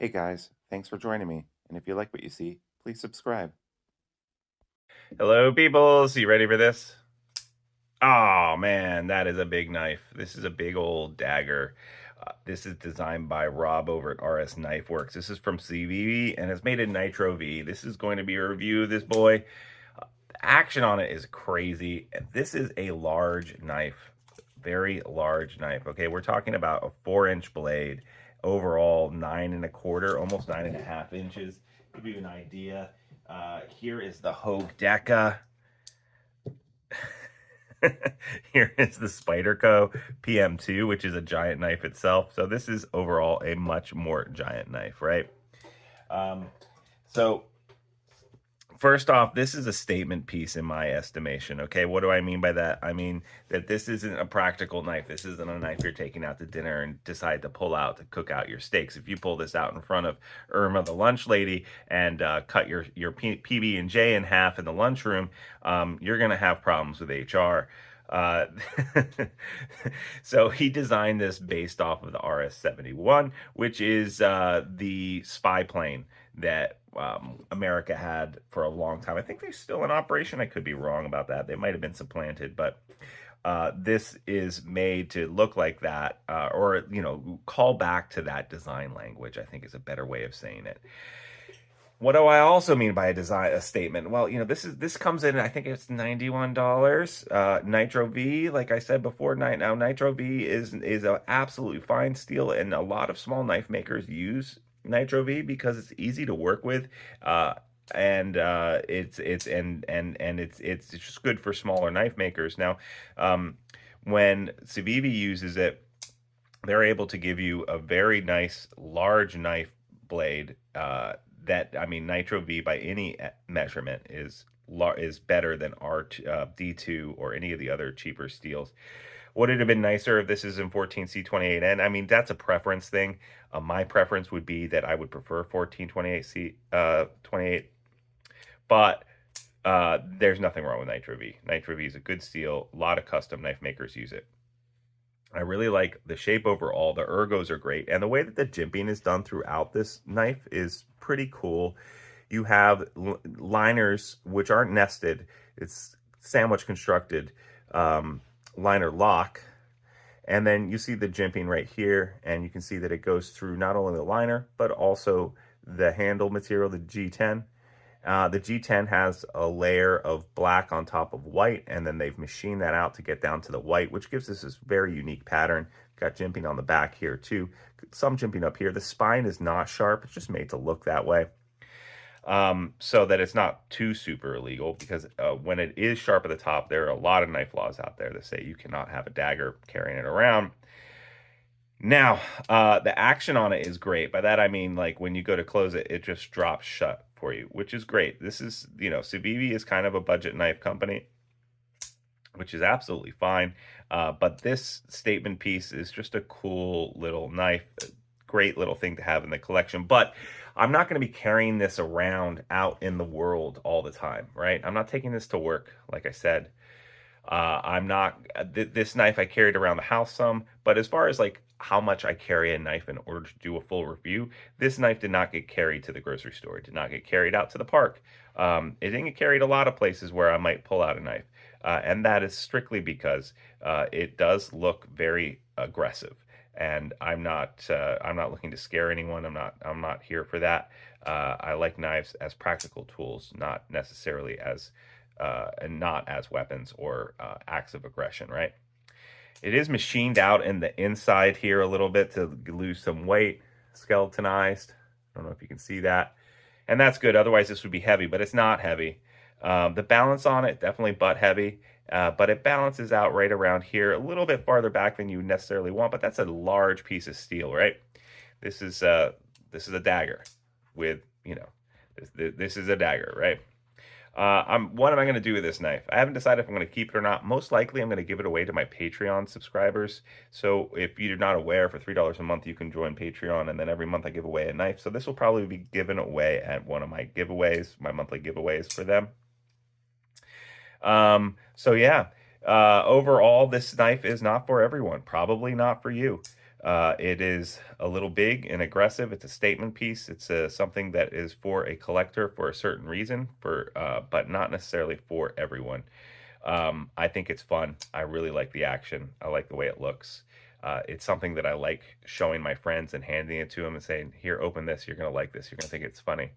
Hey guys, thanks for joining me. And if you like what you see, please subscribe. Hello, peoples. You ready for this? Oh man, that is a big knife. This is a big old dagger. This is designed by Rob over at RS Knife Works. This is from Civivi and it's made in Nitro V. This is going to be a review of this boy. The action on it is crazy. This is a large knife, very large knife. Okay, we're talking about a 4-inch blade, overall 9 1/4, almost 9.5 inches. Give you an idea. Here is the Hogue Deca. Here is the Spyderco PM2, which is a giant knife itself. So this is overall a much more giant knife, right? Um, so first off, this is a statement piece in my estimation. Okay, what do I mean by that? I mean that this isn't a practical knife. This isn't a knife you're taking out to dinner and decide to pull out to cook out your steaks. If you pull this out in front of Irma, the lunch lady, and cut your PB and J in half in the lunchroom, you're gonna have problems with HR. Uh, so he designed this based off of the RS71, which is the spy plane that America had for a long time. I think they're still in operation. I could be wrong about that. They might have been supplanted, but this is made to look like that, or call back to that design language. I think is a better way of saying it. What do I also mean by a statement? Well, this comes in, I think it's $91. Nitro V, like I said before, now Nitro V is an absolutely fine steel, and a lot of small knife makers use Nitro V because it's easy to work with. And it's just good for smaller knife makers. Now, when Civivi uses it, they're able to give you a very nice large knife blade. I mean, Nitro V by any measurement is better than D2 or any of the other cheaper steels. Would it have been nicer if this is in 14C28N? I mean, that's a preference thing. My preference would be that I would prefer 1428C 28, but there's nothing wrong with Nitro V. Nitro V is a good steel. A lot of custom knife makers use it. I really like the shape overall. The ergos are great. And the way that the jimping is done throughout this knife is pretty cool. You have liners which aren't nested. It's sandwich constructed liner lock. And then you see the jimping right here. And you can see that it goes through not only the liner, but also the handle material, the G10. The G10 has a layer of black on top of white, and then they've machined that out to get down to the white, which gives us this very unique pattern. Got jimping on the back here too. Some jimping up here. The spine is not sharp. It's just made to look that way. So that it's not too super illegal, because when it is sharp at the top, there are a lot of knife laws out there that say you cannot have a dagger carrying it around. Now, the action on it is great. By that, I mean, like, when you go to close it, it just drops shut for you, which is great. This is, Civivi is kind of a budget knife company, which is absolutely fine. But this statement piece is just a cool little knife, a great little thing to have in the collection. But I'm not going to be carrying this around out in the world all the time, right? I'm not taking this to work, like I said. I'm not, this knife I carried around the house some, but as far as like how much I carry a knife in order to do a full review, this knife did not get carried to the grocery store. It did not get carried out to the park. It didn't get carried a lot of places where I might pull out a knife. And that is strictly because it does look very aggressive. And I'm not looking to scare anyone. I'm not here for that. I like knives as practical tools, not necessarily as and not as weapons or acts of aggression, right? It is machined out in the inside here a little bit to lose some weight, skeletonized. I don't know if you can see that. And that's good. Otherwise, this would be heavy, but it's not heavy. The balance on it, definitely butt heavy, but it balances out right around here, a little bit farther back than you necessarily want, but that's a large piece of steel, right? This is a dagger with, this is a dagger, right? What am I going to do with this knife? I haven't decided if I'm going to keep it or not. Most likely, I'm going to give it away to my Patreon subscribers. So if you're not aware, for $3 a month, you can join Patreon, and then every month I give away a knife. So this will probably be given away at one of my giveaways, my monthly giveaways for them. So yeah, overall, this knife is not for everyone. Probably not for you. It is a little big and aggressive. It's a statement piece. It's something that is for a collector for a certain reason, but not necessarily for everyone. I think it's fun. I really like the action. I like the way it looks. It's something that I like showing my friends and handing it to them and saying, "Here, open this. You're gonna like this. You're gonna think it's funny."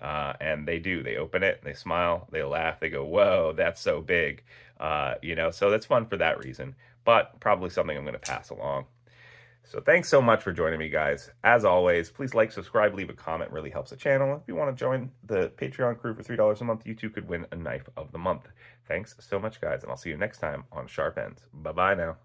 And they do. They open it, they smile, they laugh, they go, "Whoa, that's so big." So that's fun for that reason, but probably something I'm going to pass along. So thanks so much for joining me, guys. As always, please like, subscribe, leave a comment. Really helps the channel. If you want to join the Patreon crew for $3 a month, you too could win a knife of the month. Thanks so much, guys, and I'll see you next time on Sharp Ends. Bye-bye now.